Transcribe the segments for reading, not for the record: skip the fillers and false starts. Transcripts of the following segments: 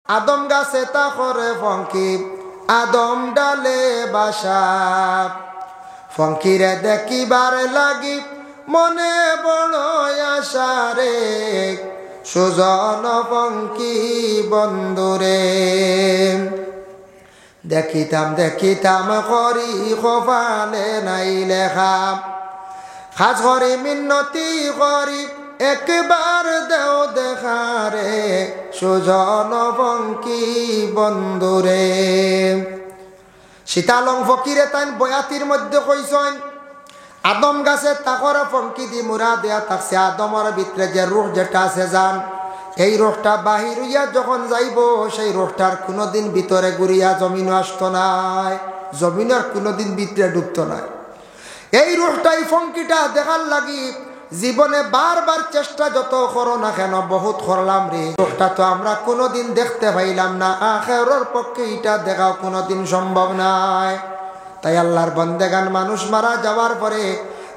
আদম গাছে তা করে ফঙ্কি, আদম ডালে বাসা। ফঙ্কিরে দেখিবার লাগি মনে বড় আশা রে, সুজন ফঙ্কি বন্ধুরে। দেখিতাম দেখিতাম করি কপালে নাই লেখা, খাস করি মিন্নতি করি একবার দেও দেখারে, সুজন ফঙ্কি বন্ধুরে। শীতালং ফকিরে তাইন বয়াতির মধ্যে কইসন আদম গাছে তাকর ফঙ্কি দি মুরা দেয়া থাকছে। আদমর ভিতরে যে রুহ যেটা আছে যান, এই রুহটা বাহির হইয়া যখন যাইব, সেই রুহটার কোনোদিন ভিতরে ঘুরিয়া জমিন আসতো নাই, জমিনের কোনোদিন ভিতরে ডুবতো নাই। এই রুহটাই ফঙ্কিটা দেখার লাগি জীবনে বারবার চেষ্টা যত করো না কেন, বহুত করলাম রে, রুহটা তো আমরা কোনোদিন দেখতে পাইলাম না, আখিরার পক্ষে এটা দেখাও কোনোদিন সম্ভব নাই। তাই আল্লাহর বন্দেগান মানুষ মারা যাওয়ার পরে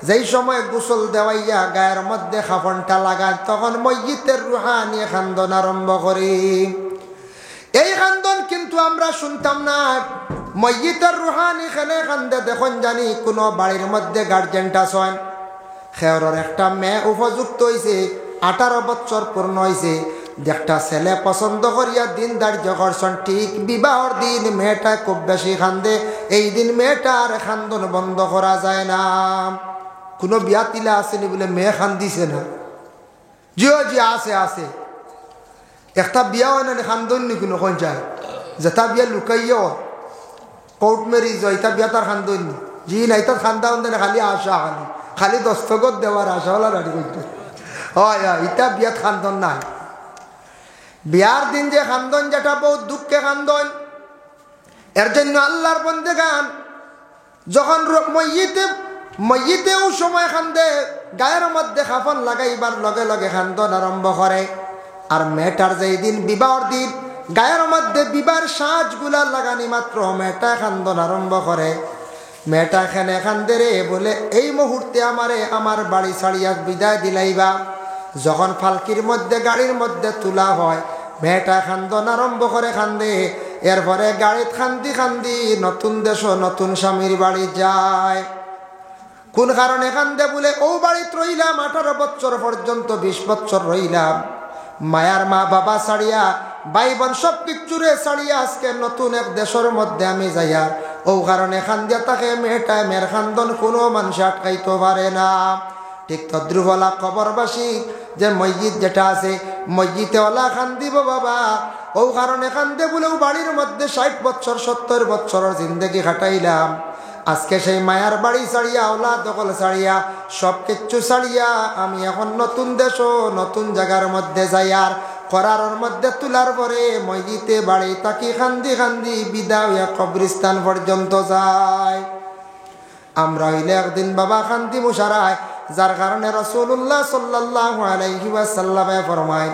যেই সময় গোসল দেওয়াইয়া গায়ের মধ্যে খাফনটা লাগায়, তখন ময়্যিতের রুহা নিয়ে খান্দন আরম্ভ করি। এই খান্দন কিন্তু আমরা শুনতাম না। ময়্যিতের রুহানি খেলে খান্দে দেখুন জানি কোনো বাড়ির মধ্যে গার্জেনটা ছয়, খেয়রের একটা মেয়ে উপযুক্ত হয়েছে, 18 বছর পূর্ণ হয়েছে, একটা ছেলে পছন্দ করিয়া দিন ধার্য করছেন, ঠিক বিবাহর দিন মেয়েটা খুব বেশি খান্দে। এই দিন মেয়েটার খান্দন বন্ধ করা যায় না। কোনো বিয়া তিলা আসেনি বলে মেয়ে খান্দিছে না? জিও জি আছে আছে, একটা বিয়া হয় না খান্দন নি কোনো কোন যায়, যেটা বিয়া লুকাইও কোর্ট ম্যারেজ হয়, এটা বিয়া তার খান্দন নি, জি নাই তার খান্দা হন না, খালি আশা খালি খালি দস্তখত দেওয়ার আশা হলা রাড়ি করতে হয়। এটা বিয়াত খান্দন নাই। বিয়ার দিন যে খান্দন, যেটা বহুত দুঃখে খান্দন, এর জন্য আল্লাহর বন্দেগান যখন ময়্যিতেও সময় খান্দে, গায়ের মধ্যে খাফন লাগাইবার লগে লগে খান্দন আরম্ভ করে। আর মেয়েটার যেই দিন বিবাহর দিন, গায়ের মধ্যে বিবাহের সাজগুলা লাগানি মাত্র মেয়েটা খান্দন আরম্ভ করে। মেয়েটা এখানে খান্দে রে, বলে এই মুহূর্তে আমারে আমার বাড়ি ছাড়িয়া বিদায় দিলাইবা। যখন ফালকির মধ্যে গাড়ির মধ্যে তোলা হয়, মেয়েটা খান্দন আরম্ভ করে খান্দে। এরপরে গাড়িত খান্দি খান্দি নতুন দেশ নতুন স্বামীর বাড়ি যায়। কোন কারণে খান্দে? বলে ও বাড়িতে রইলাম 18 বছর পর্যন্ত, 20 বছর রইলাম, মায়ার মা বাবা ছাড়িয়া, ভাই বোন সব কিচ্ছুরে ছাড়িয়া আজকে নতুন এক দেশের মধ্যে আমি যাইয়া, ও কারণে খান্দিয়া তাকে মেয়েটা, মেয়ের খান্দন কোনো মানুষ আটকাইতে পারে না। ঠিক তদ্রুবলা কবরবাসী যে মসজিদ যেটা আছে, মসজিদে ওলা খান্দিব বাবা, ও কারণে খান্দে বলেও বাড়ির মধ্যে 60 বছর 70 বছরের জিন্দগি খাটাইলাম, আজকে সেই মায়ার বাড়ি ছাড়িয়া, ওলা দখল ছাড়িয়া, সব কিচ্ছু ছাড়িয়া আমি এখন নতুন দেশ নতুন জায়গার মধ্যে যাই। আর করার মধ্যে তোলার পরে মসজিদে বাড়ি তাকি খান্দি খান্দি বিদায় হইয়া কবরিস্তান পর্যন্ত যায়। আমরা হইলে একদিন বাবা খান্দি মুশারায়, যার কারণে রাসূলুল্লাহ সাল্লাল্লাহু আলাইহি ওয়াসাল্লামে ফরমায়,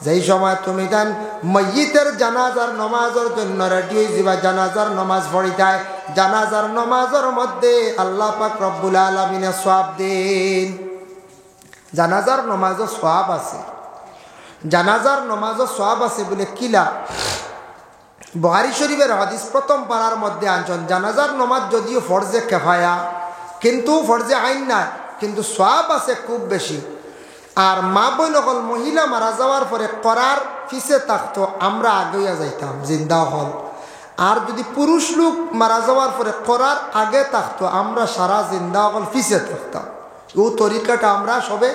যেই সময় তুমি দেন ময়্যিতের জানাজার নমাজের জন্য রেডি হয়ে যাবা, জানাজার নমাজ পড়িতায়, জানাজার নমাজের মধ্যে আল্লাহ পাক রব্বুল আলামিনে সওয়াব দেন। জানাজার নমাজের সওয়াব আছে, জানাজার নমাজের সওয়াব আছে বলে কিলা বুখারী শরীফের হাদিস প্রথম পারার মধ্যে আনছেন, জানাজার নমাজ যদিও ফরজে কিফায়া, কিন্তু ফরজে আইন না, কিন্তু সওয়াব আছে খুব বেশি। আর মা বোন হল মহিলা মারা যাওয়ার পরে করার পিছে থাকতো, আমরা আগেয়া যাইতাম জিন্দা হল। আর যদি পুরুষ লোক মারা যাওয়ার পরে করার আগে থাকতো, আমরা সারা জিন্দা হল পিছে থাকতাম। ও তরিকাটা আমরা সবে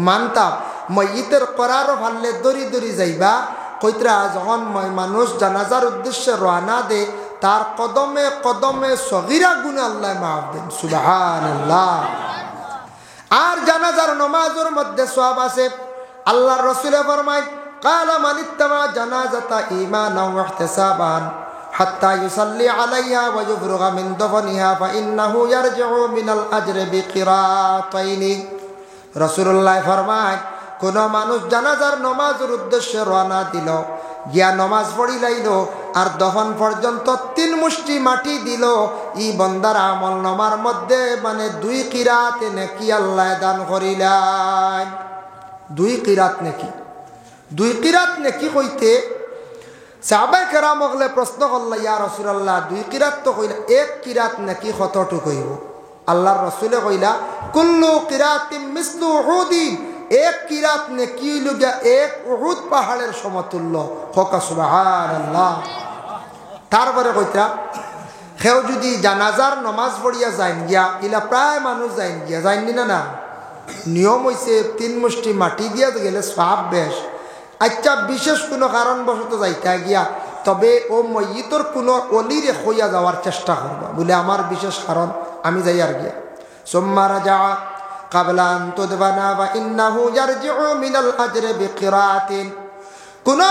মানতাম। ময়্যিতের করারও ভাললে দড়ি দড়ি যাইবা, কইতরা যখন মানুষ জানাজার উদ্দেশ্যে রওনা দে, তার কদমে কদমে সগীরা গুনাহ আল্লাহ মাফ দেন, সুবহানাল্লাহ। আর জানাজার নমাজের মধ্যে সওয়াব আছে। আল্লাহর রাসূল ফরমায়, ক্বালা মান ইত্তাবা জানাজাতা ঈমানান ওয়া ইহতিসাবান হাত্তা ইউসাল্লি আলাইহা ওয়া ইফরুগা মিন দফনিহা ফাইন্নাহু ইয়ারজিউ মিনাল আজরি বিকিরাতাইনি। রাসূলুল্লাহ ফরমায়, কোন মানুষ জানাজার নমাজের উদ্দেশ্যে রওনা দিল, গিয়া নমাজ পড়ি লাইল, আর দফন পর্যন্ত 3 মুষ্টি মাটি দিল, ই বন্দার আমল নামার মধ্যে মানে 2 কিরাত নেকি আল্লাহ দান করিলেন। 2 কিরাত নেকি, 2 কিরাত নেকি কইতে সাহাবায়ে কেরাম হলে প্রশ্ন করলা ইয়া রাসূলুল্লাহ দুই কিরাত তো কইলা এক কিরাত নাকি কতটুকু কইব আল্লাহর রাসূলে কইলা কুল্লু কিরাতিন মিসলু উহুদিন এক কিরাত নাকি লুগা এক উহুদ পাহাড়ের সমতুল্য হোকা সুবহানাল্লাহ। তারপরে কইতা কেউ যদি জানাজার নামাজ পড়িয়া যাইন গিয়া ইলা প্রায় মানুষ যাইন গিয়া যাইনি না নিয়ম হইছে 3 মুষ্টি মাটি দিয়া গেলে সওয়াব বেশ। আচ্ছা বিশেষ কোনো কারণবশত যাইতা গিয়া তবে ও মইয়িতর কোনো অলিরে হইয়া যাওয়ার চেষ্টা করবা বলে আমার বিশেষ কারণ আমি যাই আর গিয়া সুম্মা রাজা ক্বাবলা আন তুদবানা ওয়া ইন্নাহু ইয়ারজিউ মিনাল আজরি বিকিরাতিন। কোন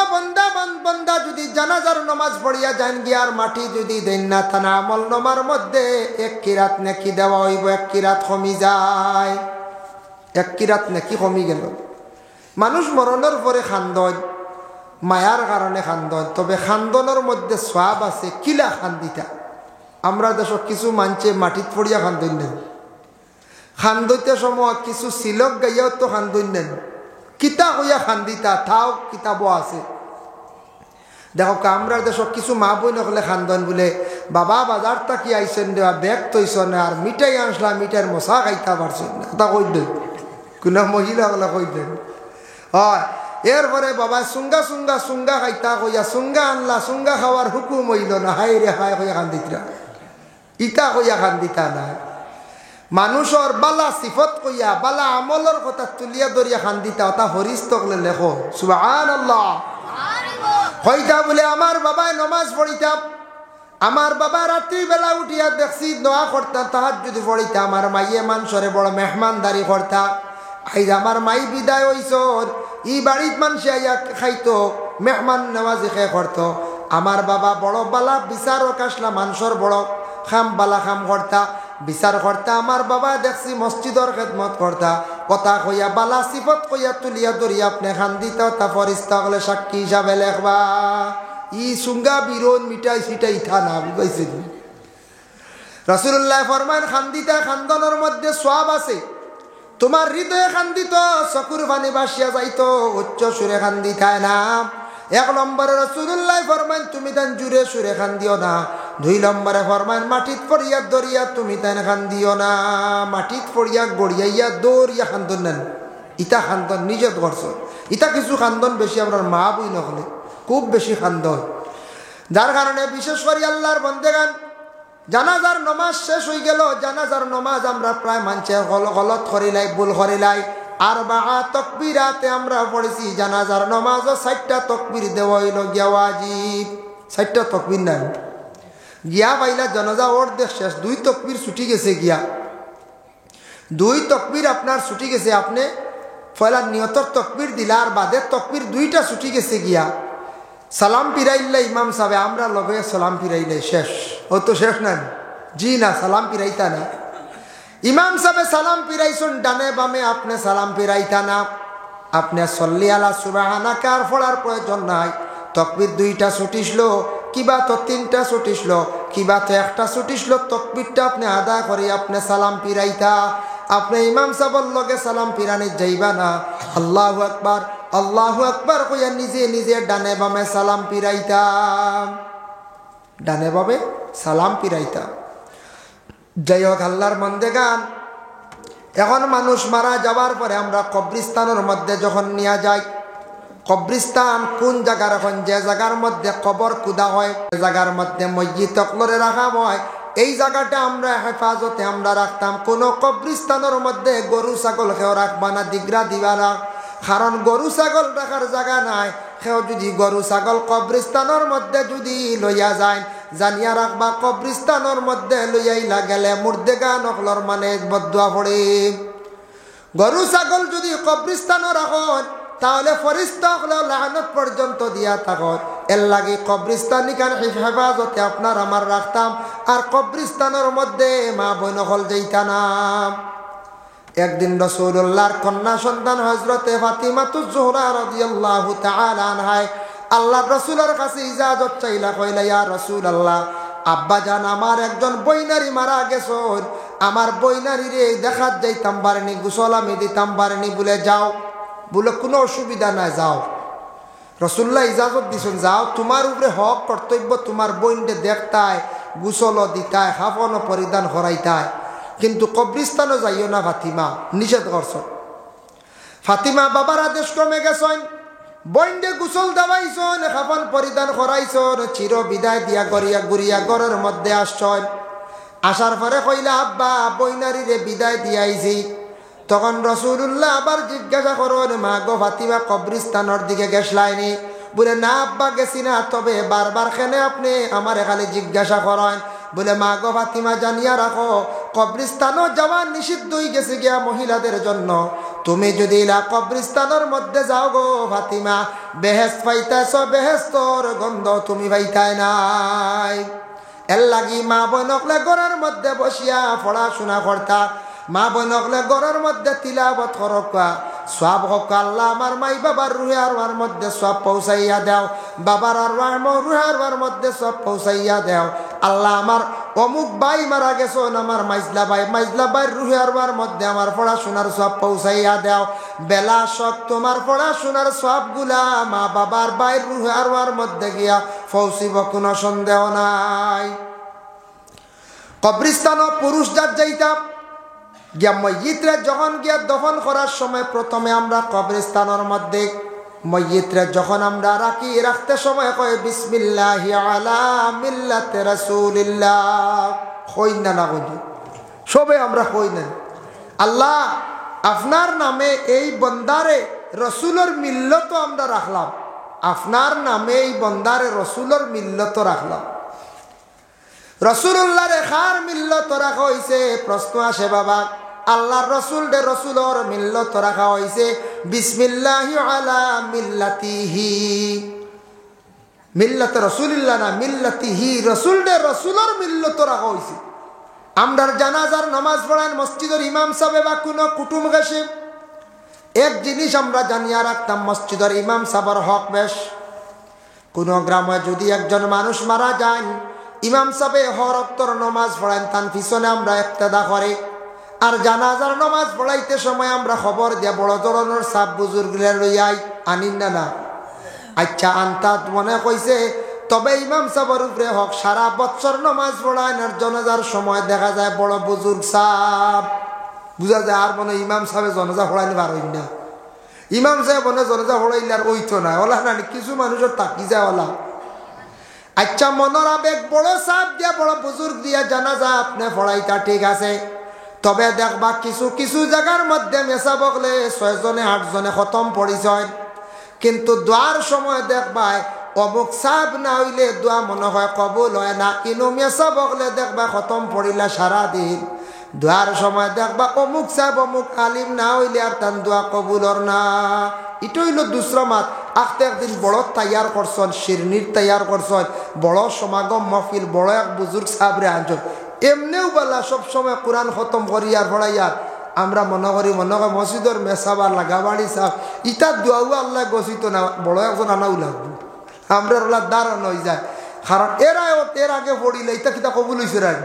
বান্দা যদি জানাজার নামাজ পড়িয়া যান গিয়ার মাটি যদি দেন না তানা আমল নামার মধ্যে এক কিরাত নাকি দেওয়া হইব এক কিরাত কমি যায় এক কিরাত নাকি কমি গেল। মানুষ মরণের পরে খান্দন মায়ার কারণে খান্দন তবে খান্দনের মধ্যে সওয়াব আছে কিলা খান্দিতা আমরা দেশ কিছু মানছে মাটিত পড়িয়া খান্দন নেন খান্দইতে সময় কিছু সিলক গাইয়াও তো খান্দন নেন কিতা হইয়া খান্দিতা তাও কিতাবও আছে। দেখো আমরা দেশ কিছু মা বই নকলে খান্দন বলে বাবা বাজার তাকি আইসেন দেওয়া ব্যাগ তৈছ না আর মিঠাই আনসলাম মিঠাইয়ের মশা খাইতা পারছেন না তা কই দেন কোনো মহিলা হলে কই দেন হয়। এরপরে বাবা সুঙ্গা সুঙ্গা সুঙ্গা খাইতা কইয়া সুঙ্গা আনলা সুঙ্গা খাওয়ার হুকুম হইল না হাই রে হাই কইয়া খান্দিতরা ইটা কইয়া খান্দিতা না মানুষের বালা সিফত কইয়া বালা আমলের কথা তুলিয়া ধরিয়া খান্দিতা ওটা হরিস তকলে লেখো সুবহানাল্লাহ। হইতা বলে আমার বাবায় নমাজ পড়িতাম আমার বাবা রাত্রি বেলা উঠিয়া দেখছি দোয়া করতা তাহাজ্জুদ পড়িতা আমার মাইয়ে মানুষরে বড় মেহমানদারি করতা আইজ আমার মাই বিদায় হইছ ই বাড়িত মানুষ আইয়া খাইতো মেহমান নওয়াজি খে করতো আমার বাবা বড় বালা বিচারক আসলা মানুষের বড় খাম বালা খাম করতা বিচার করতা আমার বাবা দেখছি মসজিদর খেদমত করতা কথা কইয়া বালা সিফত কইয়া তুলিয়া ধরিয়া আপনি খান দিতা তা ফরিস্তা হলে সাক্ষী হিসাবে লেখবা ই সুঙ্গা বিরোধ মিঠাই সিটাই থা না বুঝাইছে। রাসূলুল্লাহ ফরমান খান্দিতা খান্দনের মধ্যে সওয়াব আছে তোমার হৃদয়ে খান্দিত চকুর পানি বাসিয়া যাইতো উচ্চ সুরে খান্দিতায় না। 1 নম্বরে রাসূলুল্লাহ ফরমান তুমি তান জুরে সুরে খান্দিও না। 2 নম্বরে ফরমান মাটিত পড়িয়া দরিয়া তুমি তান খান্দিও না মাটিত পড়িয়া গড়িয়াইয়া দরিয়া খান্দন নেন ইটা খান্দন নিজে করছো ইটা কিছু খান্দন বেশি আপনার মা বই নকলে খুব বেশি খান্দন যার কারণে বিশেষ করে আল্লাহর বন্দেগান জানাজার নমাজ শেষ হয়ে গেল জানাজার নমাজ আমরা প্রায় মানছে গলত করিলাই ভুল করিলাই আর বাহা তকবীরাতে আমরা পড়েছি জানাজার নমাজও 60টা তকবীর দেওয়া হইল গিয়া ওয়াজিব 60টা তকবীর না গিয়া পাইলা জানাজা অর্ধেক শেষ 2 তকবীর ছুটি গেছে গিয়া 2 তকবীর আপনার ছুটি গেছে আপনি পয়লা নিয়তর তকবীর দিলা আর বাদের তকবীর 2টা ছুটি গেছে গিয়া সালাম পিরাইল্লা ইমাম সাহেব আমরা লগে সালাম পিরাইলে শেষ ও তো শেষ না জি না সালাম পিরাইতা না ইমাম সাহেব সালাম পিরাইছুন ডানে বামে আপনি সালাম পিরাইতা না আপনি সল্লি আলা সুবহানাকা আর পড়ার প্রয়োজন নাই তকবীর 2টা ছুটিছিল কিবা তো 3টা ছুটিছিল কিবা তো 1টা ছুটিছিল তকবীরটা আপনি আদা করে আপনি সালাম পিরাইতা আপনি ইমাম সাহেবের লগে সালাম পিরানি যাইবা না আল্লাহু আকবার কইয়া নিজে নিজে ডানে বামে সালাম পিরাইতাম ডানে বামে সালাম পিরাইতাম। যাই হোক আল্লাহর বন্দেগান এখন মানুষ মারা যাওয়ার পরে আমরা কবরস্থানের মধ্যে যখন নিয়ে যাই কবরস্থান কোন জায়গার এখন যে জায়গার মধ্যে কবর কুদা হয় যে জায়গার মধ্যে মসজিদ তকলরে রাখা হয় এই জায়গাটা আমরা হেফাজতে আমরা রাখতাম। কোনো কবরস্থানের মধ্যে গরু ছাগল কেউ রাখবা না দিগরা দিবা না কারণ গরু ছাগল রাখার জায়গা নাই কেউ যদি গরু ছাগল কবরস্থানের মধ্যে যদি লইয়া যায় জানিয়া রাখবা কবরস্থানের মধ্যে লইয়াইলা গেলে মুর্দেগা নকলর মানে বদুয়া পড়ে। গরু ছাগল যদি কবরস্থানে রাখন তাহলে ফরিস্তা হলে লানত পর্যন্ত দিয়া থাকত এর লাগে কবরস্থান হেফাজতে আপনার আমার রাখতাম আর কবরস্থানের মধ্যে মা বোন হল যাইতাম। একদিন রাসূলুল্লাহর কন্যা সন্তান হযরতে ফাতিমাতুজ জোহরা রাদিয়াল্লাহু তাআলা আনহা আল্লাহর রাসূলের কাছে ইজাজত চাইলা কইলা ইয়া রাসূলুল্লাহ আব্বা জান আমার একজন বইনারি মারা গেছেন আমার বইনারি রে দেখাত যাইতাম পারেনি গোসল আমি দিতাম পারেনি বলে যাও বলে কোনো অসুবিধা নাই যাও রসুল্লাহ ইজাজত দিছেন, যাও তোমার উপরে হক কর্তব্য তোমার বোনকে দেখতায়, গুসল দিতায়, হাফন পরিধান করাইতায়, কিন্তু কবরিস্তানও যাইও না ফাতিমা, নিষেধ করছেন। ফাতিমা বাবার আদেশ ক্রমে গেছেন, বইন্ডে গুসল দেওয়াইছন, খাফন পরিধান করাইছন, চির বিদায় দিয়া গড়িয়া গুড়িয়া ঘরের মধ্যে আসছেন। আসার পরে কইলা, আব্বা বইনারিরে বিদায় দিয়াইছি। তখন রসুল্লাহ আবার জিজ্ঞাসা করেন, মা গো ফাতিমা কবরিস্তানের দিকে গেছলাইনি? বলে, না আব্বা গেছি না, তবে বারবার খেনে আপনি আমার খালি জিজ্ঞাসা করেন। বলে, মা গো ফাতিমা জানিয়া রাখো, কবরিস্তানও যাওয়া নিষিদ্ধ হয়ে গেছে গিয়া মহিলাদের জন্য। তুমি যদি কবরিস্তানের মধ্যে যাও গো ফাতিমা, বেহেশত পাইতেছ, বেহেশতর গন্ধ তুমি পাইতাই নাই। এর লাগি মা বোনকলে ঘরের মধ্যে বসিয়া পড়াশোনা করতা, মা বোনকলে ঘরের মধ্যে তিলাবত করকা, সব হোক আল্লাহ আমার মাই বাবার রুহে আরওয়ার মধ্যে সব পৌঁছাইয়া দেও, বাবার আরওয়ার রুহে আরওয়ার মধ্যে সব পৌঁছাইয়া দেও। আল্লাহ আমার অমুক ভাই মারা গেছেন, আমার মাইজলা ভাই রুহে আরওয়ার মধ্যে আমার পড়াশোনার সব পৌঁছাইয়া দেও। বেলা শখ তোমার পড়াশোনার সবগুলা মা বাবার ভাই রুহে আরওয়ার মধ্যে গিয়া পৌঁছিব, কোনো সন্দেহ নাই। কবরিস্তান পুরুষ যার যাইতাম গিয়া ময়িতরে যখন গিয়া দফন করার সময় প্রথমে আমরা কবরস্থানের মধ্যে ময়িতরে যখন আমরা রাখতে সময় কয় বিসমিল্লাহি আলা মিল্লাতে রাসূলিল্লাহ, হই না না বলি সবে আমরা হই না। আল্লাহ আপনার নামে এই বন্দারে রসুলের মিল্লত আমরা রাখলাম, আপনার নামে এই বন্দারে রসুলের মিল্লত রাখলাম। রসুল্লাহ রেখার মিল্লত রাখা হয়েছে। প্রশ্ন আসে বাবা, আল্লাহর রসুল দে রসুলর মিল্লত রাখা হয়েছে বিসমিল্লাহি আলা মিল্লাতিহি, মিল্লাতে রসুলিল্লাহ না মিল্লাতিহি, রসুল দে রসুলর মিল্লত রাখা হয়েছে। আমরার জানাজার নামাজ পড়েন মসজিদের ইমাম সাহেব বা কোনো কুটুম গেছে, এক জিনিস আমরা জানিয়া রাখতাম, মসজিদের ইমাম সাহেবের হক বেশ। কোনো গ্রামে যদি একজন মানুষ মারা যান, ইমাম সাহেব হর অক্তর নমাজ পড়েন, তার পিছনে আমরা ইক্তেদা করি। আর জানাজার নমাজ পড়াইতে সময় আমরা খবর দিয়া বড় ধরনের সাপ বুজুর্গরা লইয়াই আনিন না না। আচ্ছা আনতাত মনে কইছে, তবে ইমাম সাহেবের উপরে হক, সারা বছর নমাজ পড়ায় আর জানাজার সময় দেখা যায় বড় বুজুর্গ সাপ, বুঝা যায় আর মনে ইমাম সাহেব জনাজা পড়াইনি পারইন না। ইমাম সাহেব মনে জনাজা পড়াইলে আর ওইতো না, ওলা না কিছু মানুষের তাকি যায় ওলা। আচ্ছা মনের আবেগ বড় সাপ দিয়া বড় বুজুর্গ দিয়া জানাজা আপনি পড়াইতা ঠিক আছে, তবে দেখবা কিছু কিছু জায়গার মধ্যে মেসা বকলে 6 জনে 8 জনে খতম পড়িছয়, কিন্তু দোয়ার সময় দেখবা অমুক সাপ না হইলে দোয়া মনে হয় কবুল হয় না। ইনু মেসা বকলে দেখবা খতম পড়িলা সারাদিন, দোয়ার সময় দেখবা অমুক সাহেব অমুক আলিম না হইলে আর তার দোয়া কবুলর না। এটা হইল দুসরা মাত। আখতে একদিন বড় তৈয়ার করছেন, শিরনির তৈয়ার করছেন, বড় সমাগম মহফিল, বড় এক বুজুর্গ সাহেবরে আনছেন। এমনিও বলা সবসময় কোরআন খতম করিয়ার পড়াইয়ার আমরা মনে করি মসজিদের মেসাবার লাগাবাড়ি সাহ ইটার দোয়াও আল্লাহ গছিত না, বড় একজন আনাও লাগবে, আমরা ওলা দাঁড়ান হয়ে যায়। কারণ এর আগে পড়িলে ইটা কিতা কবুল হয়েছে রাখ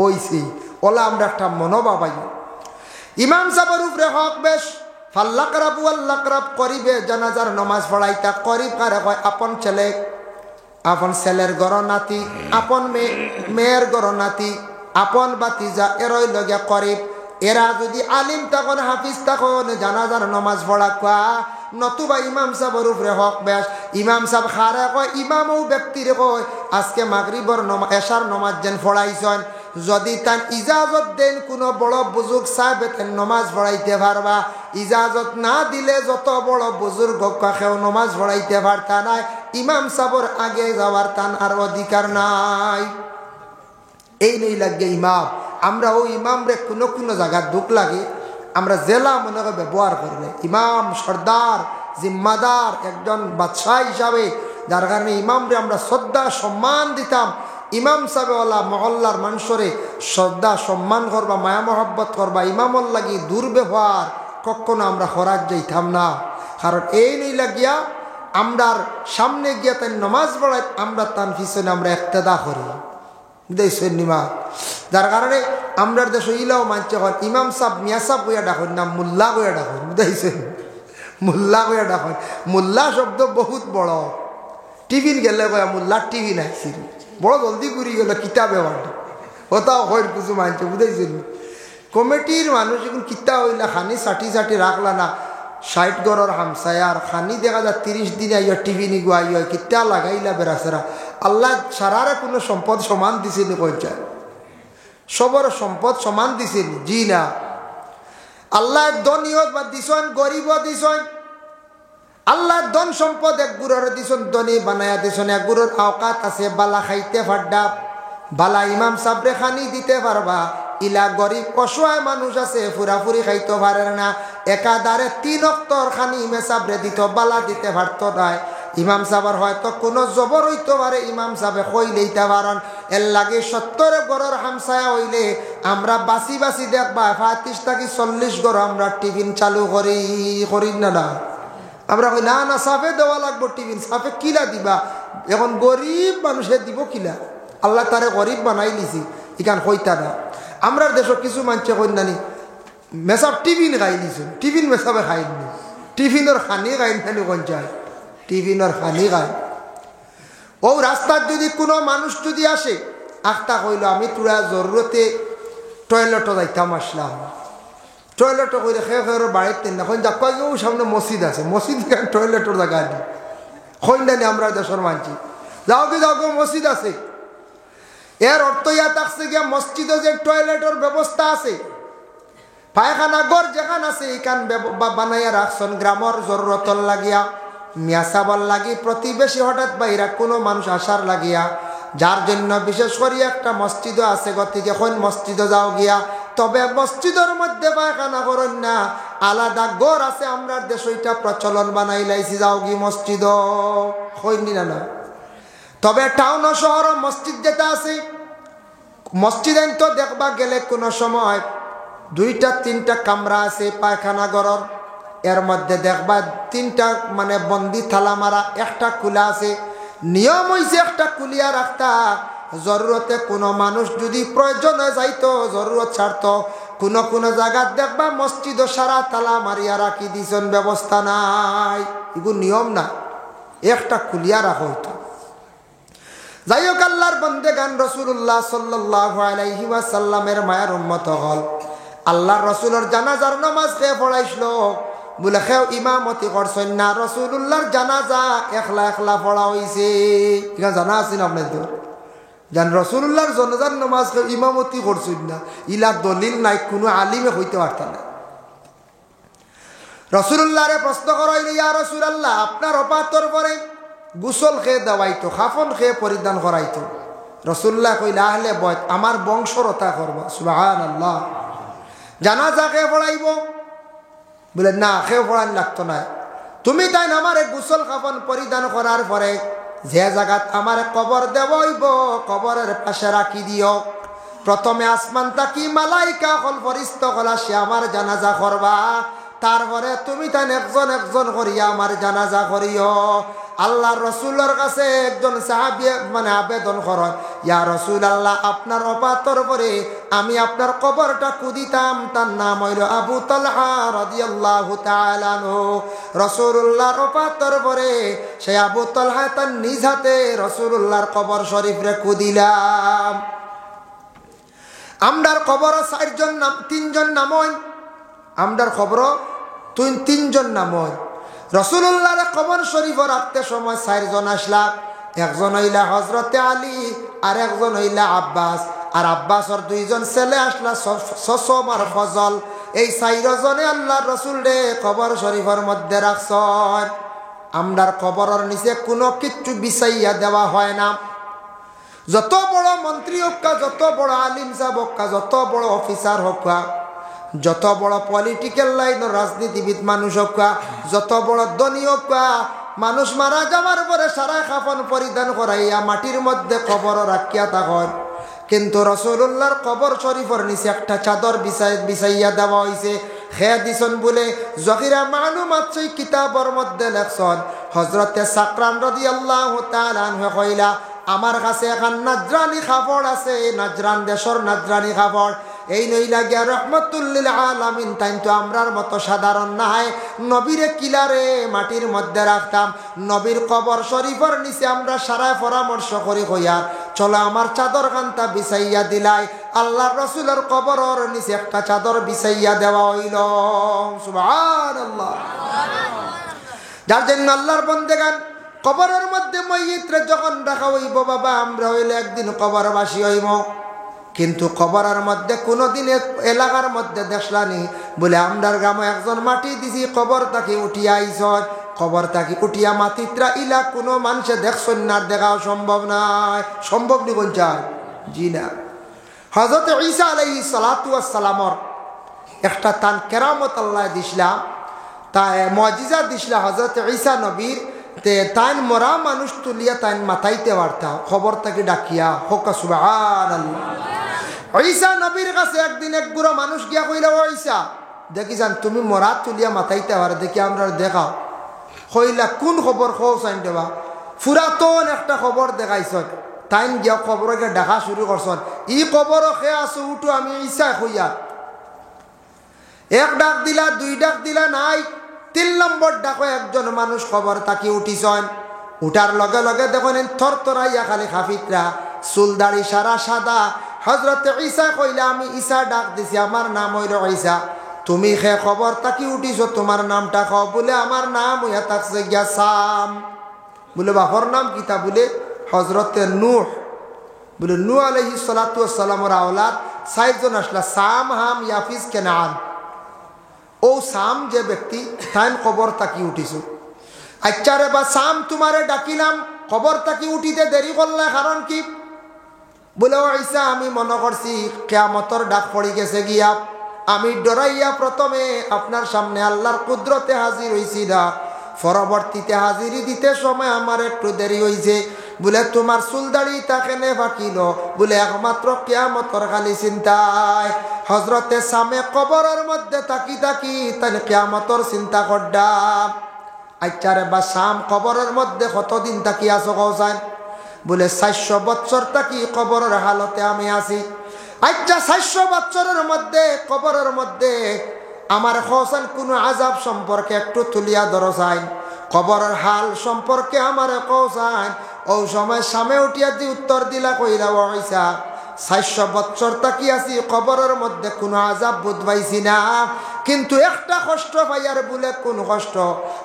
ওইছি ওলা আমরা একটা মনোভাবাই। ইমাম সাহেবের উপরে হক বেশ, ফাল্লাক রাবু আল্লাহ রাব করিবে জানাজার নমাজ পড়াইতা। করিব কারে কয় আপন ছেলে, আপন ছেলের গড় নাতি, আপন মেয়ের গড় নাতি, আপন বাতিজা এরই লগে করিব। এরা যদি আলিম তখন হাফিজ তখন জানাজার নমাজ পড়া কোয়া, নতুবা ইমাম সাহেবের উপরে হক বেশ। ইমাম সাহেব খারে কয়, ইমামও ব্যক্তিরে কয় আজকে মাগরিবর এশার নমাজ যেন পড়াইছেন, যদি তান ইজাজত দেন কোনো বড় বুজুর্গ সাহেব তেন নমাজ পড়াইতে পারবা, ইজাজত না দিলে যত বড় বুজুর্গ কাকেও নমাজ পড়াইতে পারতা নাই, ইমাম সাহেবের আগে যাওয়ার তান আর অধিকার নাই। এই নেই লাগে ইমাম। আমরা ওই ইমাম রে কোনো কোনো জায়গা দুঃখ লাগে, আমরা জেলা মনে করে ব্যবহার করলে ইমাম সর্দার জিম্মাদার একজন বাদশাহ হিসাবে, যার কারণে ইমাম রে আমরা শ্রদ্ধা সম্মান দিতাম। ইমাম সাহেবওয়ালা মহল্লার মানুষরে শ্রদ্ধা সম্মান করবা, মায়া মহব্বত করবা, ইমামর লাগি দুর্ব্যবহার কখনো আমরা হরাজ যাইতাম না। কারণ এই নেই লাগিয়া আমরার সামনে গিয়া তাই নমাজ পড়াই, আমরা তার পিছনে আমরা ইক্তেদা করি দেখছেন নিমা। যার কারণে আমরার দেশ ইলাও মানছে ইমাম সাহেব মিয়া সাহেব বইয়া ডাকুন না, মোল্লা বইয়া ডাকুন দেখছেন, মোল্লা কয়া ডাকেন মোল্লা শব্দ বহুত বড় টিফিন গেলে কয়া মোল্লার টিফিন আইছিল বড় জলদি ঘুরি গেল কিতাবে বাড়ি ওটাও হয় কিছু মানছে বুঝাইছিল কমিটির মানুষ এখন কিতা হইলা খানি চাটি চাটি রাখলা না 60 ঘরের হামসায়ার খানি দেখা যায় 30 দিন আইয়া টিফিনি গুয়াই হয় কিতা লাগাইলা বেড়াছেরা আল্লাহ সারারে কোনো সম্পদ সমান দিছেনি কইছে সবর সম্পদ সমান দিছেনি জি না আল্লাহ ধনীও বা দিছেন গরিব দিছেন আল্লাহ ধন সম্পদ এক গুরুর দিছেন ধনী বানায়া দিছেন এক গুরুর আওকাত আছে বালা খাইতে ফাড্ডা বালা ইমাম সাবরে খানি দিতে পারবা ইলা গরিব অসহায় মানুষ আছে ফুরাফুরি খাইতে পারে না একাধারে 3 অক্তর খানি ইমে সাবরে দিত বালা দিতে পারত নয় ইমাম সাহেবের হয়তো কোনো জবর হইতে পারে ইমাম সাহেবে কই লইতে পারেন এর লাগে 70 ঘরের হামসায়া হইলে আমরা বাসি বাসি দেখবা 35 থেকে 40 ঘর আমরা টিফিন চালু করি না আমরা কই না না সাফে দেওয়া লাগবো টিফিন সাফে কিলা দিবা এখন গরিব মানুষে দিব কিলা আল্লাহ তারে গরিব বানাই লিছি ইখান কইতা না আমরা দেশ কিছু মানুষে কই নানি মেসাব টিফিন খাই দিছো টিফিন মেসাবে খাইনি টিফিনের খানি খাইনি নানি কোন যায় টিফিনের খানি খাই ও রাস্তার যদি কোনো মানুষ যদি আসে আখতা কইল আমি তোরা জরুরতে টয়লেটে যাইতাম আসলাম টয়লেটে কইলে খেয়ে বাড়িতে না কই যাক ও সামনে মসজিদ আছে মসজিদ টয়লেটের জায়গা দি কই নানি আমরা দেশের মানছি যাও কি মসজিদ আছে এর অর্থ ইয়া থাকছে গিয়া মসজিদে যে টয়লেটের ব্যবস্থা আছে পায়খানা ঘর যেখান আছে এখান বানাইয়া রাখছেন গ্রামের জরুরতর লাগিয়া মিয়া সাবল লাগি প্রতিবেশী হঠাৎ বাইরা কোনো মানুষ আসার লাগিয়া যার জন্য বিশেষ করে একটা মসজিদও আছে গতিকে কোন মসজিদে যাও গিয়া তবে মসজিদের মধ্যে পায়খানা করেন না আলাদা ঘর আছে আমরা দেশ ওইটা প্রচলন বানাই লাইছি যাও গি মসজিদ হইনি না তবে টাউন ও শহর মসজিদ যেটা আছে মসজিদ তো দেখবা গেলে কোনো সময় 2টা 3টা কামরা আছে পায়খানা ঘরের এর মধ্যে দেখবা 3টা মানে বন্দি থালা মারা একটা খোলা আছে নিয়ম হইছে একটা খুলিয়া রাখতা জরুরতে কোনো মানুষ যদি প্রয়োজনে যাইতো জরুরত ছাড়তো কোনো জায়গা দেখবা মসজিদ সারা তালা মারিয়া রাখি দিছেন ব্যবস্থা নাই এগুলো নিয়ম না একটা খুলিয়া রাখা হইতো যাই হোক আল্লাহর বন্দেগান রাসূলুল্লাহ সাল্লাল্লাহু আলাইহি ওয়াসাল্লামের মায়ের উম্মত হল আল্লাহর রাসূলের জানাজার নামাজ কে পড়াইছিল বলে খেও ইমামতি করছেন না রাসূলুল্লাহর জানাজা একলা পড়া হইছে এটা জানা আছেন আপনাদের জান রাসূলুল্লাহর জানাজার নামাজ কে ইমামতি করছেন না ইলা দলিল নাই কোনো আলিমে হইতে পারত না রাসূলুল্লাহরে প্রশ্ন করাইল ইয়া রাসূলুল্লাহ আপনার ওফাতর পরে গোসল খেয়ে দেওয়াইতো খাফন খেয়ে পরিধান করাইতো রাসূলুল্লাহ কইলা আহলে বয়ত আমার বংশরতা করবা সুবহানাল্লাহ জানাজা কে পড়াইব বলে না খেয়ে পড়ান লাগতো না তুমি তাই আমার গোসল খাফন পরিধান করার পরে যে জায়গাত আমার কবর দেবইব কবরের পাশে রাখি দিও প্রথমে আসমান তাকি মালাইকা হল ফরিস্তা হল সে আমার জানাজা করবা তারপরে তুমি তাই একজন করিয়া আমার জানাজা করিও আল্লাহর রাসূলের কাছে একজন সাহাবী মানে আবেদন করেন ইয়া রাসূলুল্লাহ আপনার ওফাতর পরে আমি আপনার কবরটা খুদিতাম তার নাম হইল আবু তালহা রাদিয়াল্লাহু তাআলা আনহু রাসূলুল্লাহর ওফাতর পরে সেই আবু তালহা তার নিজ হাতে রাসূলুল্লাহর কবর শরীফরে খুদিলাম আমরার কবর 3জন নাম হই আমরার কবর 3জন নাম হই রাসূলুল্লাহর কবর শরীফ রাখতে সময় 4 জন আসলা একজন হইলা হযরতে আলী আর একজন হইলা আব্বাস আর আব্বাসর 2 জন ছেলে আসলা সসম আর ফজল এই 4 জনে আল্লাহর রাসূল রে কবর শরীফের মধ্যে রাখছেন আমরার কবরের নিচে কোনো কিছু বিছাইয়া দেওয়া হয় না যত বড় মন্ত্রী হোক যত বড় আলিম সাহেব হোক যত বড় অফিসার হোক যত বড় পলিটিক্যাল লাইন রাজনীতিবিদ মানুষ হোক যত বড় ধনী হোক মানুষ মারা যাওয়ার পরে সারা কাফন পরিধান করাইয়া মাটির মধ্যে কবর রাখিয়া থাকেন কিন্তু রাসূলুল্লাহর কবর শরীফের নিচে একটা চাদর বিছাইয়া দেওয়া হয়েছে খেয়ে দিছেন বলে জহিরা মালুমাত সেই কিতাবের মধ্যে লেখছেন হযরতে সাকরান রাদিয়াল্লাহু তাআলা আনহু কইলা আমার কাছে এখন নাজরানি কাপড় আছে নাজরান দেশের নাজরানি কাপড় এই নইলা গিয়া রহমাতুল লিল আলামিন। তাই তো আমরার মতো সাধারণ নাই, নবীরে কিলারে মাটির মধ্যে রাখতাম। নবীর কবর শরীফের নিচে আমরা সারা পরামর্শ করি হইয়া চলো আমার চাদর খানটা বিছাইয়া দিলাই। আল্লাহর রাসূলের কবরের নিচে একটা চাদর বিছাইয়া দেওয়া হইল। সুবহানাল্লাহ। যার জন্য আল্লাহর বান্দাগান কবরের মধ্যে মইয়িতরে যখন রাখা হইব বাবা, আমরা হইলে একদিন কবরবাসী হইব। কিন্তু কবরের মধ্যে কোনোদিন এলাকার মধ্যে দেখলানি বলে আমরার গ্রামে একজন মাটি দিছি কবর তাকে উঠিয়া আইস, কবর তাকে উঠিয়া মাটিত্রা ইলা কোনো মানুষে দেখছেন না, দেখাও সম্ভব নাই। সম্ভব নি কোন চায়? জি না। হযরত ঈসা আলাইহিস সালাতু ওয়াস সালামর একটা তান কেরামত আল্লাহ দিছিলা, তাই মুজিজা দিছিলা হযরত ঈসা নবীর। তে তাইন মরা মানুষ তুলিয়া তাইন মাথাইতে পারতা, খবর তাকে ডাকিয়া হোকা সুবহানাল্লাহ। ঈসা নবীর কাছে একদিন এক বুড়ো মানুষ গিয়া কইলা, ও ঈসা দেখি যান তুমি মরা তুলিয়া মাথাইতে পারে, দেখি আমরা দেখাও। কইলা কোন খবর খোঁচাইন দেবা? পুরাতন একটা খবর দেখাইছ। তাইন গিয়া খবরকে ডাকা শুরু করছন, ই খবর খে আছো উঠো, আমি ঈসা কইয়া। এক ডাক দিলা, দুই ডাক দিলা, নাই। 3 নম্বর ডাকো একজন মানুষ খবর তাকে উঠিছন। উঠার লগে লগে দেখেন থরথরাইয়া খালি খাফিতরা, চুল দাড়ি সারা সাদা। হযরত ঈসা কইলা, আমি ঈসা ডাক দিছি, আমার নাম হইল ঈসা। তুমি খে খবর তাকে উঠিছ, তোমার নামটা খাও। বলে আমার নাম হইয়া থাকছে গিয়া সাম। বলে বাপর নাম কিতা? বলে হযরতে নূহ। বলে নূহ আলাইহিস সালাতু ওয়াস সালামের আওলাদ 4 জন আসলা, সাম, হাম, ইয়াফিস, কেনান। ও সাম যে ব্যক্তি তাইন কবর তাকি উঠিছ। আচ্ছা রে বা সাম, তোমারে ডাকিলাম, কবর তাকি উঠিতে দেরি করলে কারণ কি? বলে ও ঈসা আমি মনে করছি কিয়ামতের ডাক পড়ি গেছে গিয়া, আমি ডরাইয়া প্রথমে আপনার সামনে আল্লাহর কুদরতে হাজির হইছি না, পরবর্তীতে হাজিরি দিতে সময় আমার একটু দেরি হইছে। বলে তোমার চুলদাড়ি তাকে নে ফাঁকিল? বলে একমাত্র কিয়ামতের খালি চিন্তায়। হযরতে সামে কবরের মধ্যে তাকি তাকি তাই কিয়ামতের চিন্তা করডা। আচ্ছা রে বা সাম, কবরের মধ্যে কতদিন তাকি আছো কওছেন? বলে 400 বছর তাকি কবরের হালতে আমি আছি। আচ্ছা 400 বছরের মধ্যে কবরের মধ্যে আমার কওছেন কোন আযাব সম্পর্কে একটু তুলিয়া ধরছেন, কবরের হাল সম্পর্কে আমার কওছেন। ও সময় সামনে উঠিয়া দি উত্তর দিলা, কইলা ও ঈসা 400 বছর তাকি আছি, কবরের মধ্যে কোনো আযাব বুঝ পাইছি না, কিন্তু একটা কষ্ট পাইয়ার। বলে কোন কষ্ট?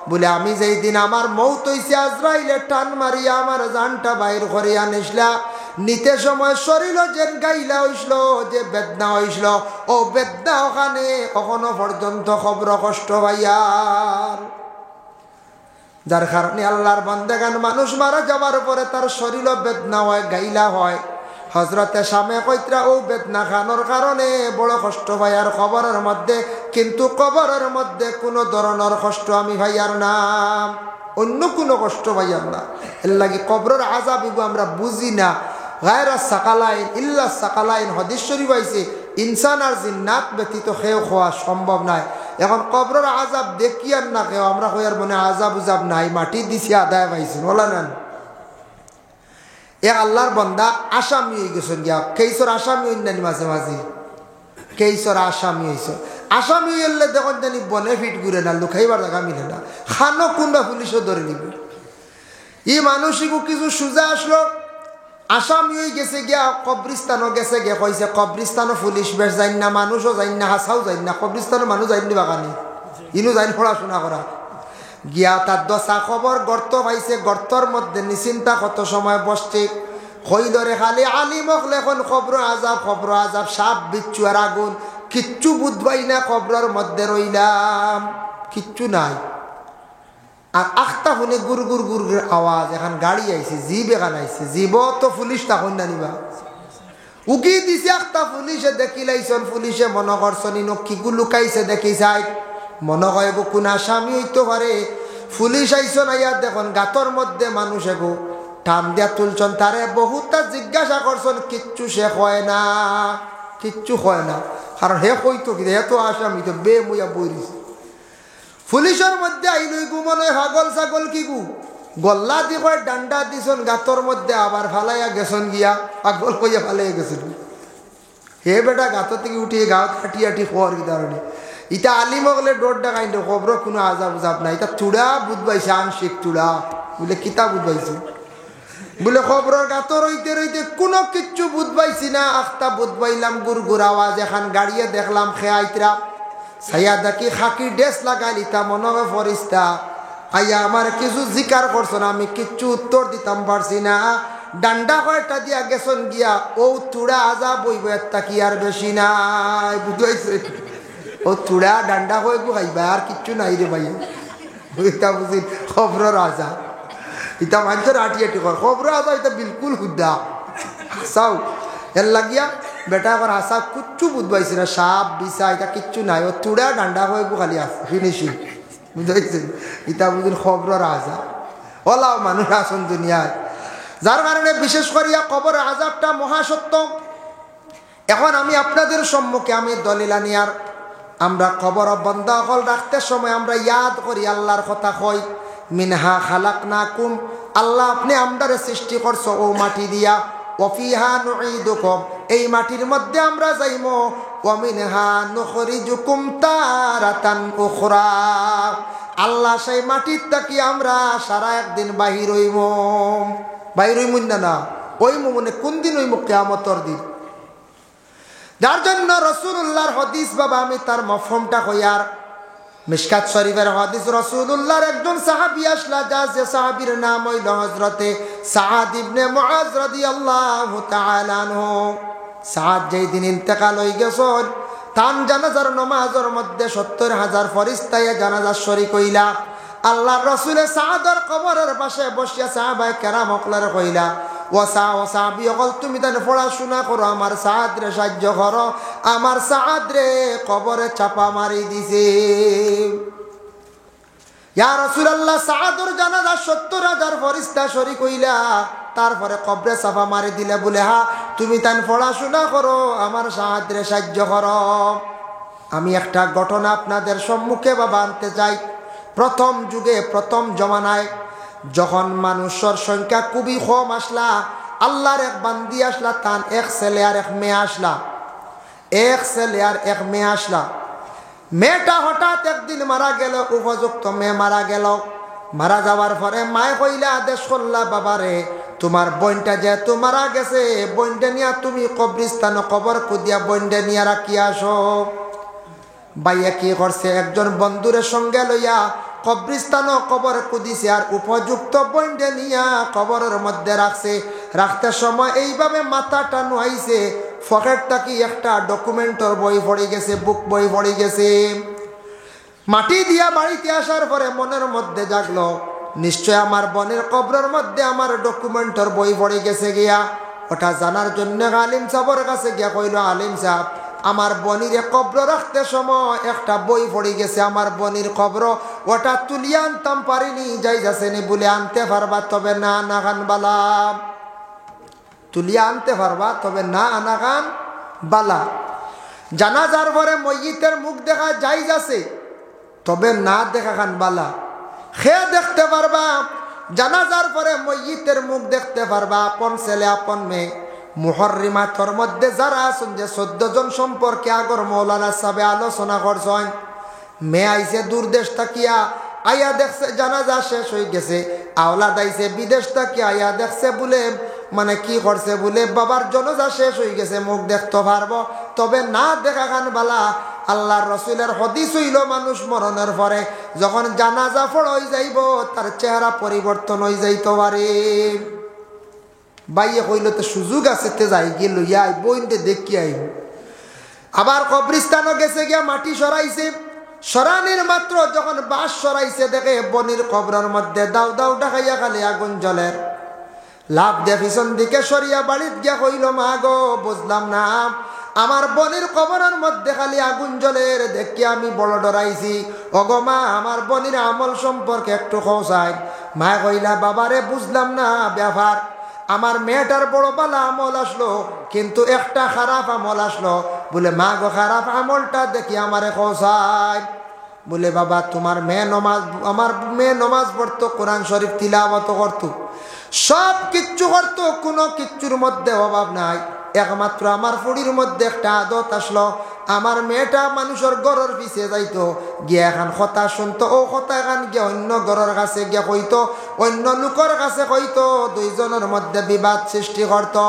বলে আমি যেই দিন আমার মৌত হইছে, আজরাইলে টান মারিয়া আমার জানটা বাইর করিয়া নিসলা, নিতে সময় শরীর যে গাইলা হইসল, যে বেদনা হইসল, ও বেদনা ওখানে এখনো পর্যন্ত খবর কষ্ট পাইয়ার। যার কারণে আল্লাহর বান্দাগান মানুষ মারা যাওয়ার পরে তার শরীর বেদনা হয়, গাইলা হয়। হযরতে সামে কইত্রা ও বেদনা খানোর কারণে বড় কষ্ট পাইয়ার খবরের মধ্যে, কিন্তু কবরের মধ্যে কোনো ধরনের কষ্ট আমি ভাইয়ার না, অন্য কোনো কষ্ট পাইয়ার না। এর লাগি কবরের আযাব আমরা বুঝি না। গায়রা সাকালাইন ইল্লা সাকালাইন হাদিস শরীফ আইছে, ইনসান আর জিন্নাত ব্যতীত খেয়ে খাওয়া সম্ভব নাই। এখন কবরের আযাব দেখি আর না খেয়ে আমরা কইয়ার মনে আযাব উজাব নাই, মাটি দিছি আদায় পাইছি বলা না। এ আল্লাহর বান্দা আসামি হয়ে গেছেন গিয়া, কেইসর আসামি হইন নানি মাঝে মাঝে, কেইসর আসামি হইছ। আসামি হইলে দেখুন জানি বনেফিট ঘুরে না, লুকাইবার জায়গা মিলে না, খানো কোনবা পুলিশও ধরে নিবে। ই মানুষিকও কিছু সুজা আসলো, আসামি হয়ে গেছে গিয়া, কবরিস্তানও গেছে গে, কইছে কবরিস্তানও পুলিশ বেশ যাইন না, মানুষও যাইন না, হাসাও যাইন না, কবরিস্তানও মানুষ যাইন নি বাগানি, ইনু যাইন পড়াশোনা করা। গিয়া তার দশা খবর গর্ত পাইছে, গর্তর মধ্যে নিশ্চিন্তা কত সময় বসছে। হইলরে খালি আলিমক লেখন খবর আজাব, সাপ বিচ্ছু আর আগুন, কিচ্ছু বুঝবাই না। খবরের মধ্যে রইলাম, কিচ্ছু নাই। আর আখতা শুনে গুর গুর গুর গুর আওয়াজ, এখন গাড়ি আইছে, জিপ এখান আইছে, জীব তো পুলিশ তখন জানিবা উকি দিছে। আখতা পুলিশে দেখিলাইছন, পুলিশে মনে করছন ইনো কিগু লুকাইছে দেখি চাই, মনে হয় গো কোন আসামি হইতে পারে। পুলিশ আইসন আইয়া দেখুন গাতর মধ্যে মানুষ এগো টান দিয়া তুলছন, তারে বহুতা জিজ্ঞাসা করছন, কিচ্ছু সে হয় না, কিচ্ছু হয় না। কারণ হে কইতো কি হে তো আসামি, তো বে মুইয়া বইরিস। পুলিশের মধ্যে আইলই গু মনে হয় হাগল ছাগল কি গু, গল্লা দি কয় ডান্ডা দিছন গাতর মধ্যে, আবার ফালাইয়া গেছন গিয়া, পাগল কইয়া ফালাইয়া গেছেন। হে বেটা গাত থেকে উঠিয়ে গাঁত হাঁটি হাঁটি খোয়ার কি ধরনের ইটা আলিম হলে ডোর ডাকাই খবর কোনো আজাব উজাব নাই এটা চূড়া বুধবাইছে আংশিক চূড়া বলে কিতা বুধবাইছে বলে খবরের গাত রইতে রইতে কোনো কিচ্ছু বুধবাইছি না আখতা বুধবাইলাম গুড় গুড় আওয়াজ এখন গাড়িয়ে দেখলাম খেয়াইতরা সাইয়া দেখি খাকি ড্রেস লাগাই লিতা মনে হবে ফরিস্তা আইয়া আমার কিছু জিকার করছো না আমি কিচ্ছু উত্তর দিতাম পারছি না ডান্ডা কয়টা দিয়া গেছন গিয়া ও চূড়া আজা বইব একটা কি আর বেশি নাই বুঝাইছে ও চূড়া ডান্ডা হয়ে খাইবা আর কিচ্ছু নাই রে ভাই বুঝতা বুঝি খবরের আজা ইতা মানুষের আটি আটি কর খবর আজা এটা বিলকুল হুদ্দা হাসাও এর লাগিয়া বেটা এখন হাসা কিচ্ছু বুঝবাইছে না সাপ বিছা এটা কিচ্ছু নাই ও চূড়া ডান্ডা হয়ে খালি আছে ফিনিশিং বুঝাইছে ইতা বুঝুন খবরের আজা ওলাও মানুষ আসন দুনিয়ায় যার কারণে বিশেষ করিয়া কবর আযাবটা মহাসত্য এখন আমি আপনাদের সম্মুখে আমি দলিল আনিয়ার আমরা কবর বন্ধা হল রাখতে সময় আমরা ইয়াদ করি আল্লাহর কথা কই মিনহা খালাকনাকুম আল্লাহ আপনি আমরারে সৃষ্টি করছো ও মাটি দিয়া ওয়াফিহা নুঈদুকুম এই মাটির মধ্যে আমরা যাইমো ওয়া মিনহা নুখরিজুকুম তারাতান উখরা আল্লাহ সেই মাটির থেকে আমরা সারা একদিন বাহির হইব বাইর হইমুন না ওই মনে কোন দিন হইব কিয়ামতের দিন যার জন্য রাসূলুল্লাহর হাদিস বাবা আমি তার মফহুমটা কইয়ার মিশকাত শরীফের হাদিস রাসূলুল্লাহর একজন সাহাবী আসলা যে সাহাবীর নাম হইল হযরতে সাআদ ইবনে মুআজ রাদিয়াল্লাহু তাআলা আনহু সাআদ যেই দিন ইন্তেকাল হই গেছেন তান জানাজার নামাজের মধ্যে ৭০,০০০ ফেরেশতা জানাজার শরীক হইলা আল্লাহর রাসূলের সাআদের কবরের পাশে বসিয়া সাহাবায়ে কেরাম হকলারে কইলা ও সাহাবী হল তুমি তার পড়াশোনা করো আমার সাআদ রে সাহায্য করো আমার সাআদ রে কবরে চাপা মারি দিছে ইয়া রাসূলুল্লাহ সাআদের জানাজা ৭০,০০০ ফেরেশতা শরীক হইলা তারপরে কবরে চাপা মারি দিলে বলে হা তুমি তার পড়াশোনা করো আমার সাআদ রে সাহায্য করো আমি একটা ঘটনা আপনাদের সম্মুখে বাবা আনতে চাই প্রথম যুগে প্রথম জমানায় যখন মানুষের সংখ্যা খুবই কম আসলা আল্লাহর এক বান্দি আসলা তান এক ছেলে আর এক মেয়ে আসলা এক ছেলে আর এক মেয়ে আসলা মেয়েটা হঠাৎ একদিন মারা গেল উপযুক্ত মেয়ে মারা গেল মারা যাওয়ার পরে মায়ে কইলা আদেশ করলা বাবারে তোমার বোনটা যেহেতু মারা গেছে বোনটা নিয়া তুমি কবরস্থানে কবর খুদিয়া বোনটা নিয়া রাখি আসো ভাইয়া কি করছে একজন বন্ধুরে সঙ্গে লইয়া কবরস্থানও কবর কুদিছে আর উপযুক্ত বইন্ডে নিয়া কবরের মধ্যে রাখছে রাখতে সময় এইভাবে মাথাটা নুয়াইছে পকেট থাকি একটা ডকুমেন্টর বই পড়ে গেছে বুক বই পড়ে গেছে মাটি দিয়া বাড়িতে আসার পরে মনের মধ্যে জাগলো নিশ্চয় আমার বোনের কবরের মধ্যে আমার ডকুমেন্টর বই পড়ে গেছে গিয়া ওটা জানার জন্য আলিম সাহেবের কাছে গিয়া কইল আলিম সাহেব আমার বনির কবর রাখতে সময় একটা বই পড়ে গেছে আমার বনির কবর ওটা তুলিয়ে আনতাম পারিনি যাই যাচ্ছেনি বলে আনতে পারবা তবে না আনাগান বালা তুলিয়ে আনতে পারবা তবে না আনাগান বালা জানাজার পরে ময়িতের মুখ দেখা যাই যাচ্ছে তবে না দেখা খান বালা খেয়ে দেখতে পারবা জানাজার পরে ময়িতের মুখ দেখতে পারবা আপন ছেলে আপন মেয়ে মুহররিমাতর মধ্যে যারা আছেন যে 14 জন সম্পর্কে আগর মৌলানা সাহেব আলোচনা করছেন মেয়ে আইছে দূর দেশ তাকিয়া আয়া দেখছে জানাজা শেষ হয়ে গেছে আওলাদ আইছে বিদেশ তাকিয়া আয়া দেখছে বলে মানে কি করছে বলে বাবার জানাজা শেষ হয়ে গেছে মুখ দেখতে পারবো তবে না দেখা খান বালা আল্লাহর রাসূলের হাদিস হইল মানুষ মরণের পরে যখন জানাজা পড়ই যাইব তার চেহারা পরিবর্তন হয়ে যাইতে পারে বাইয়ে কইল তো সুযোগ আছে তে যাই গিয়ে লইয়া আইব ইনতে দেখি আইব আবার কবরস্থানও গেছে গিয়া মাটি সরাইছে সরানির মাত্র যখন বাঁশ সরাইছে দেখে বনির কবরের মধ্যে দাউ দাউ ডাকাইয়া খালি আগুন জ্বলের লাভ দিয়ে পিছন দিকে সরিয়া বাড়িত গিয়া কইল মা গো বুঝলাম না আমার বনির কবরের মধ্যে খালি আগুন জ্বলের দেখি আমি বড় ডরাইছি ওগো মা আমার বনির আমল সম্পর্কে একটু খোঁজাই মা কইলা বাবারে বুঝলাম না ব্যাপার আমার মেয়েটার বড় বালা আমল আসলো কিন্তু একটা খারাপ আমল আসলো বলে মা গো খারাপ আমলটা দেখি আমারে খোঁজাই বলে বাবা তোমার মেয়ে নমাজ আমার মেয়ে নমাজ পড়তো কোরআন শরীফ তিলাওয়াত করতো সব কিচ্ছু করতো কোনো কিচ্ছুর মধ্যে অভাব নাই একমাত্র আমার ফুড়ির মধ্যে একটা আদত আসলো, আমার মেয়েটা মানুষের গড়ের পিছিয়ে যাইতো, গিয়ে এখন কথা শুনতো, ও কথা এখন গিয়ে অন্য গড়ের কাছে গিয়ে কইতো, অন্য লোকের কাছে কইতো, দুইজনের মধ্যে বিবাদ সৃষ্টি করতো।